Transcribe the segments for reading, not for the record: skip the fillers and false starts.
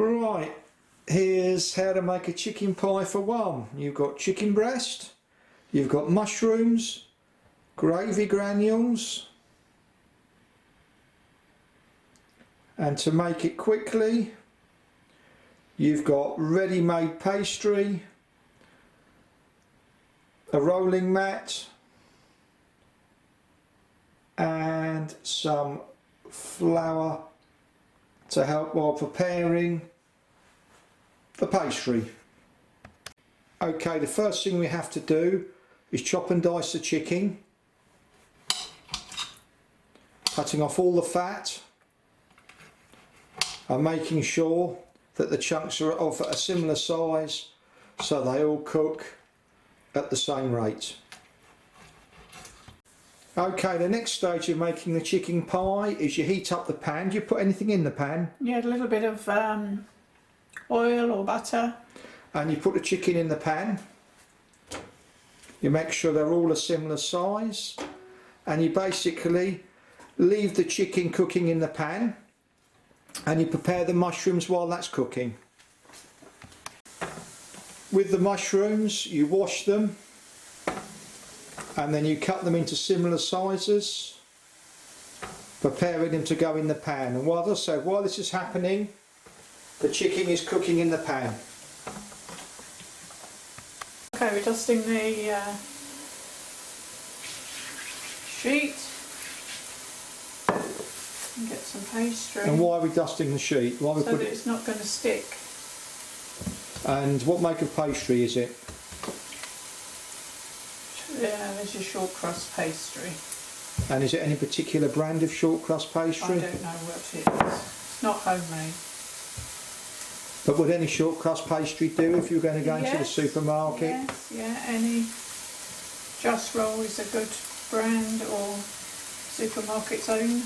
Right, here's how to make a chicken pie for one. You've got chicken breast, you've got mushrooms, gravy granules, and to make it quickly you've got ready-made pastry, a rolling mat and some flour to help while preparing the pastry. Okay, the first thing we have to do is chop and dice the chicken, cutting off all the fat and making sure that the chunks are of a similar size so they all cook at the same rate. Okay, the next stage of making the chicken pie is you heat up the pan. Do you put anything in the pan? Yeah, a little bit of oil or butter. And you put the chicken in the pan. You make sure they're all a similar size. And you basically leave the chicken cooking in the pan. And you prepare the mushrooms while that's cooking. With the mushrooms, you wash them. And then you cut them into similar sizes, preparing them to go in the pan. And while this is happening, the chicken is cooking in the pan. Okay, we're dusting the sheet and get some pastry. And why are we dusting the sheet? Why so that it's not going to stick. And what make of pastry is it? Yeah, there's your short crust pastry. And is it any particular brand of short crust pastry? I don't know what it is. It's not homemade. But would any short crust pastry do if you were going to go into the supermarket? Yes, yeah, any Just Roll is a good brand or supermarket's own.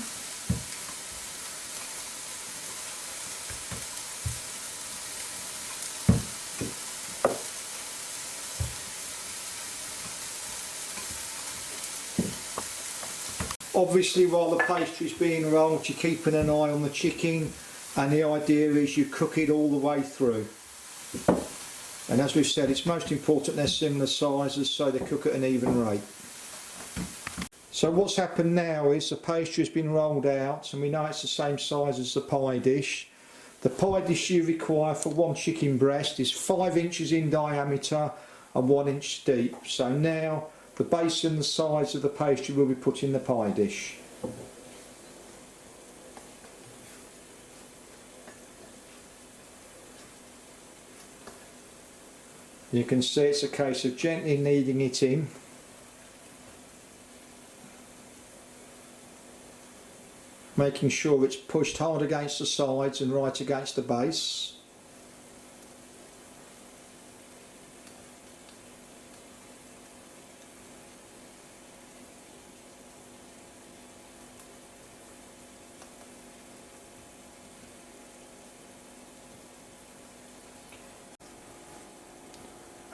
Obviously, while the pastry's being rolled, you're keeping an eye on the chicken, and the idea is you cook it all the way through. And as we've said, it's most important they're similar sizes so they cook at an even rate. So what's happened now is the pastry's been rolled out, and we know it's the same size as the pie dish. The pie dish you require for one chicken breast is 5 inches in diameter and 1 inch deep. So now the base and the sides of the pastry will be put in the pie dish. You can see it's a case of gently kneading it in. Making sure it's pushed hard against the sides and right against the base.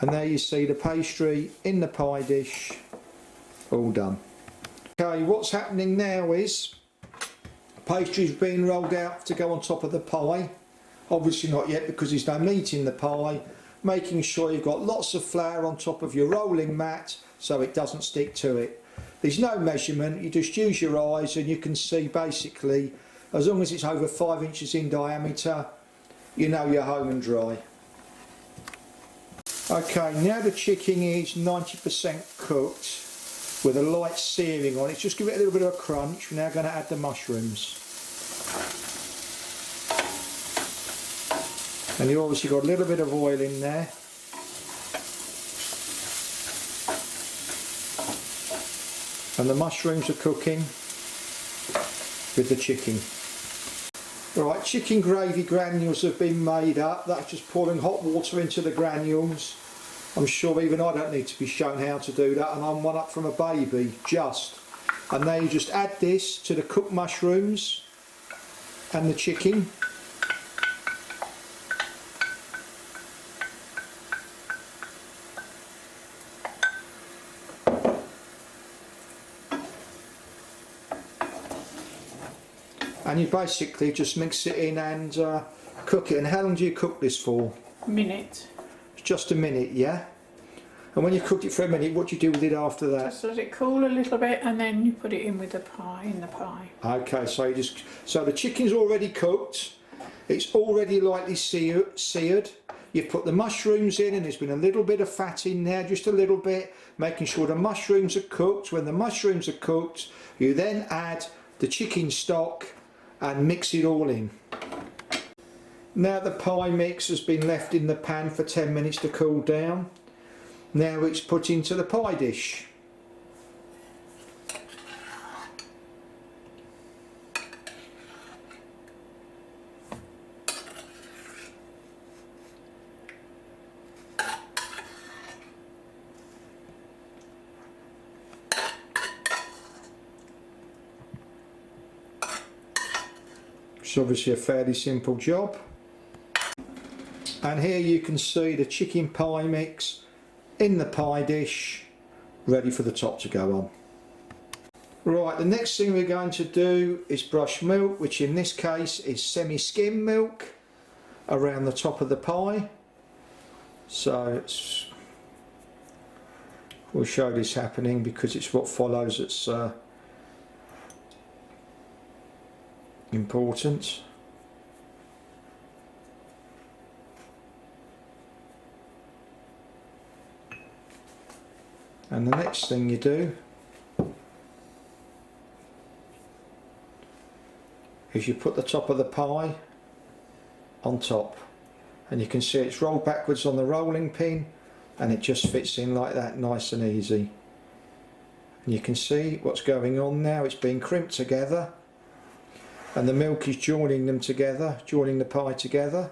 And there you see the pastry in the pie dish, all done. Okay, what's happening now is pastry's being rolled out to go on top of the pie. Obviously not yet because there's no meat in the pie. Making sure you've got lots of flour on top of your rolling mat so it doesn't stick to it. There's no measurement, you just use your eyes and you can see basically as long as it's over 5 inches in diameter, you know you're home and dry. Okay, now the chicken is 90% cooked with a light searing on it. Just give it a little bit of a crunch. We're now going to add the mushrooms. And you've obviously got a little bit of oil in there. And the mushrooms are cooking with the chicken. Right, chicken gravy granules have been made up. That's just pouring hot water into the granules. I'm sure even I don't need to be shown how to do that, and I'm one up from a baby, just. And now you just add this to the cooked mushrooms and the chicken. And you basically just mix it in and cook it. And how long do you cook this for? A minute. Just a minute, yeah? And when you've cooked it for a minute, what do you do with it after that? Just let it cool a little bit and then you put it in with the pie, in the pie. Okay, so the chicken's already cooked. It's already lightly seared. You've put the mushrooms in and there's been a little bit of fat in there, just a little bit, making sure the mushrooms are cooked. When the mushrooms are cooked, you then add the chicken stock and mix it all in. Now the pie mix has been left in the pan for 10 minutes to cool down. Now it's put into the pie dish. It's obviously a fairly simple job. And here you can see the chicken pie mix in the pie dish, ready for the top to go on. Right, the next thing we're going to do is brush milk, which in this case is semi-skim milk, around the top of the pie. So we'll show this happening because it's what follows that's important. And the next thing you do is you put the top of the pie on top, and you can see it's rolled backwards on the rolling pin and it just fits in like that, nice and easy. And you can see what's going on now. It's being crimped together and the milk is joining them together, joining the pie together.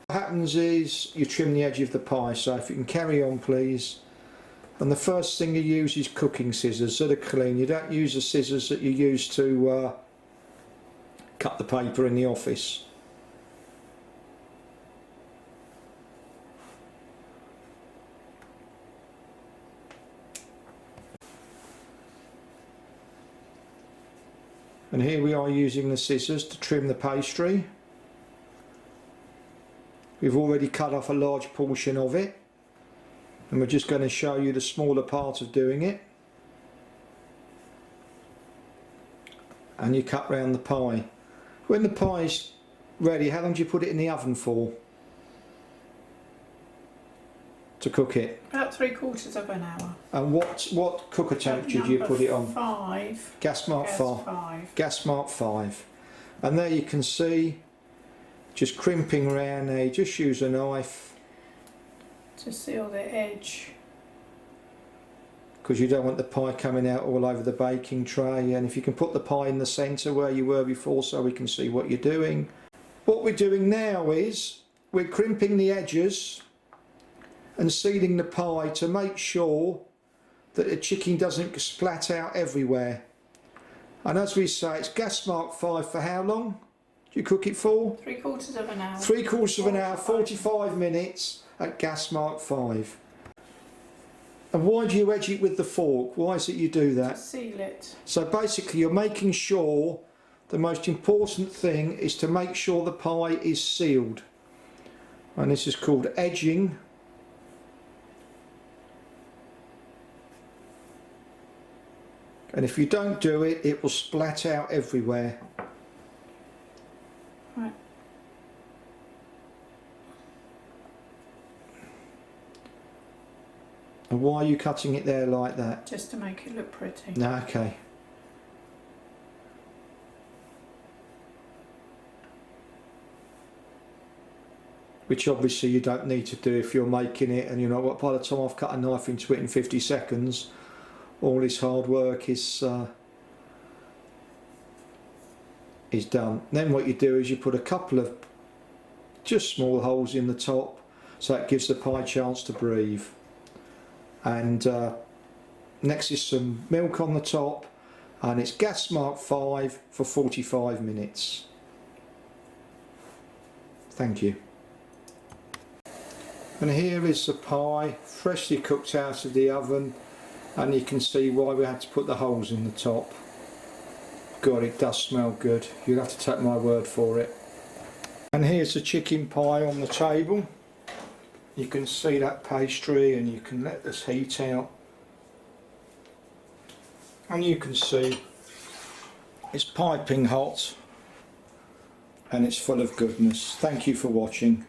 What happens is you trim the edge of the pie, so if you can carry on please. And the first thing you use is cooking scissors that are clean. You don't use the scissors that you use to cut the paper in the office. And here we are using the scissors to trim the pastry. We've already cut off a large portion of it, and we're just going to show you the smaller part of doing it. And you cut round the pie. When the pie's ready, how long do you put it in the oven for to cook it? About 3/4 of an hour. And what cooker temperature do you put it on? 5. Gas mark 5. Gas mark 5. And there you can see, just crimping around there. Just use a knife to seal the edge, because you don't want the pie coming out all over the baking tray. And if you can put the pie in the centre where you were before so we can see what you're doing. What we're doing now is we're crimping the edges and sealing the pie to make sure that the chicken doesn't splat out everywhere. And as we say, it's gas mark 5 for how long do you cook it for? 3/4 of an hour. 3/4 of an hour, 45 minutes at gas mark 5. And why do you edge it with the fork? Why is it you do that? To seal it. So basically you're making sure, the most important thing is to make sure the pie is sealed. And this is called edging. And if you don't do it, it will splat out everywhere. Right. And why are you cutting it there like that? Just to make it look pretty. No, okay. Which obviously you don't need to do if you're making it, and you know what, by the time I've cut a knife into it in 50 seconds, all this hard work is done. Then what you do is you put a couple of just small holes in the top, so it gives the pie a chance to breathe. And next is some milk on the top, and it's gas mark 5 for 45 minutes. Thank you. And here is the pie, freshly cooked out of the oven, and you can see why we had to put the holes in the top. God, it does smell good. You'll have to take my word for it. And here's the chicken pie on the table. You can see that pastry, and you can let this heat out. And you can see it's piping hot and it's full of goodness. Thank you for watching.